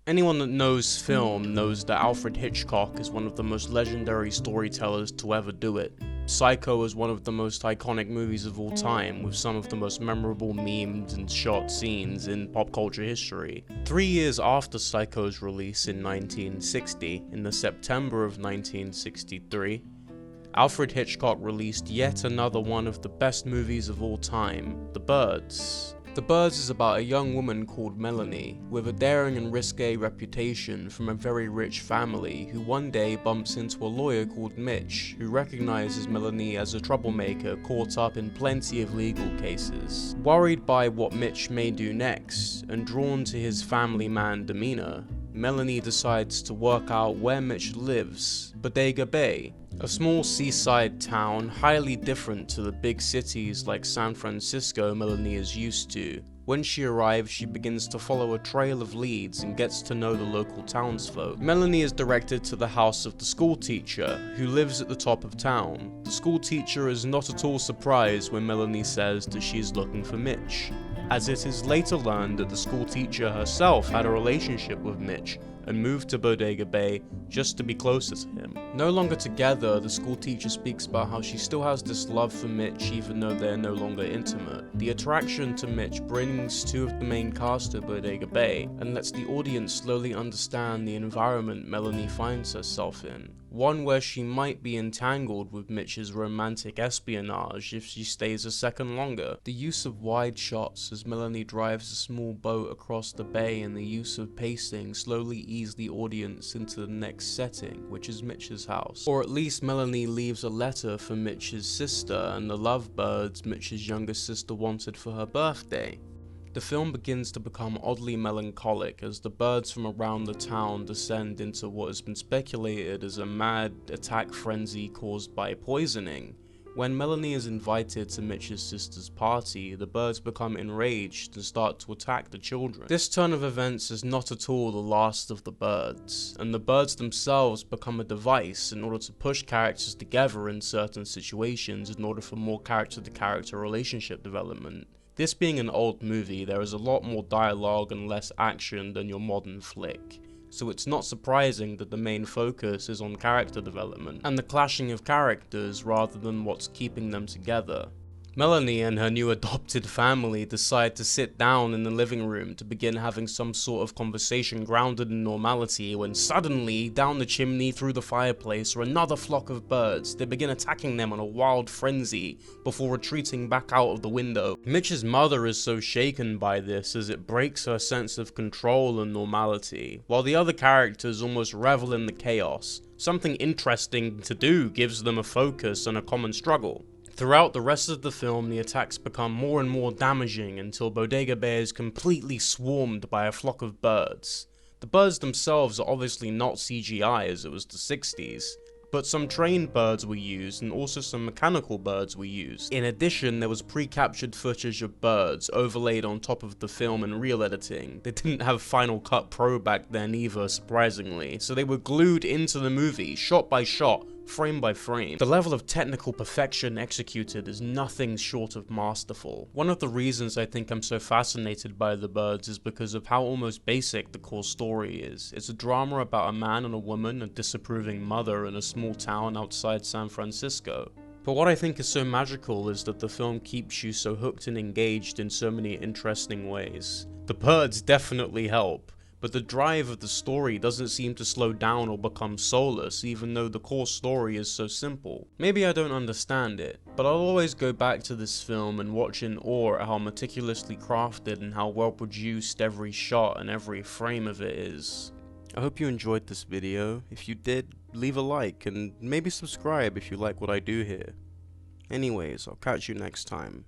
Anyone that knows film knows that Alfred Hitchcock is one of the most legendary storytellers to ever do it. Psycho is one of the most iconic movies of all time, with some of the most memorable memes and shot scenes in pop culture history. 3 years after Psycho's release in 1960, in the September of 1963, Alfred Hitchcock released yet another one of the best movies of all time, The Birds. The Birds is about a young woman called Melanie, with a daring and risque reputation from a very rich family, who one day bumps into a lawyer called Mitch, who recognizes Melanie as a troublemaker caught up in plenty of legal cases. Worried by what Mitch may do next, and drawn to his family man demeanor, Melanie decides to work out where Mitch lives, Bodega Bay, a small seaside town highly different to the big cities like San Francisco Melanie is used to. When she arrives, she begins to follow a trail of leads and gets to know the local townsfolk. Melanie is directed to the house of the school teacher, who lives at the top of town. The school teacher is not at all surprised when Melanie says that she is looking for Mitch, as it is later learned that the school teacher herself had a relationship with Mitch and moved to Bodega Bay just to be closer to him. No longer together, the school teacher speaks about how she still has this love for Mitch even though they're no longer intimate. The attraction to Mitch brings two of the main cast to Bodega Bay and lets the audience slowly understand the environment Melanie finds herself in. One where she might be entangled with Mitch's romantic espionage if she stays a second longer. The use of wide shots as Melanie drives a small boat across the bay and the use of pacing slowly ease the audience into the next setting, which is Mitch's house. Or at least Melanie leaves a letter for Mitch's sister and the lovebirds Mitch's younger sister wanted for her birthday. The film begins to become oddly melancholic as the birds from around the town descend into what has been speculated as a mad attack frenzy caused by poisoning. When Melanie is invited to Mitch's sister's party, the birds become enraged and start to attack the children. This turn of events is not at all the last of the birds, and the birds themselves become a device in order to push characters together in certain situations in order for more character-to-character relationship development. This being an old movie, there is a lot more dialogue and less action than your modern flick, so it's not surprising that the main focus is on character development and the clashing of characters rather than what's keeping them together. Melanie and her new adopted family decide to sit down in the living room to begin having some sort of conversation grounded in normality when suddenly, down the chimney through the fireplace are another flock of birds. They begin attacking them in a wild frenzy before retreating back out of the window. Mitch's mother is so shaken by this as it breaks her sense of control and normality, while the other characters almost revel in the chaos. Something interesting to do gives them a focus and a common struggle. Throughout the rest of the film, the attacks become more and more damaging until Bodega Bay is completely swarmed by a flock of birds. The birds themselves are obviously not CGI as it was the 60s, but some trained birds were used and also some mechanical birds were used. In addition, there was pre-captured footage of birds overlaid on top of the film in real editing. They didn't have Final Cut Pro back then either, surprisingly, so they were glued into the movie, shot by shot, frame by frame. The level of technical perfection executed is nothing short of masterful. One of the reasons I think I'm so fascinated by The Birds is because of how almost basic the core story is. It's a drama about a man and a woman, a disapproving mother in a small town outside San Francisco. But what I think is so magical is that the film keeps you so hooked and engaged in so many interesting ways. The birds definitely help, but the drive of the story doesn't seem to slow down or become soulless, even though the core story is so simple. Maybe I don't understand it, but I'll always go back to this film and watch in awe at how meticulously crafted and how well produced every shot and every frame of it is. I hope you enjoyed this video. If you did, leave a like and maybe subscribe if you like what I do here. Anyways, I'll catch you next time.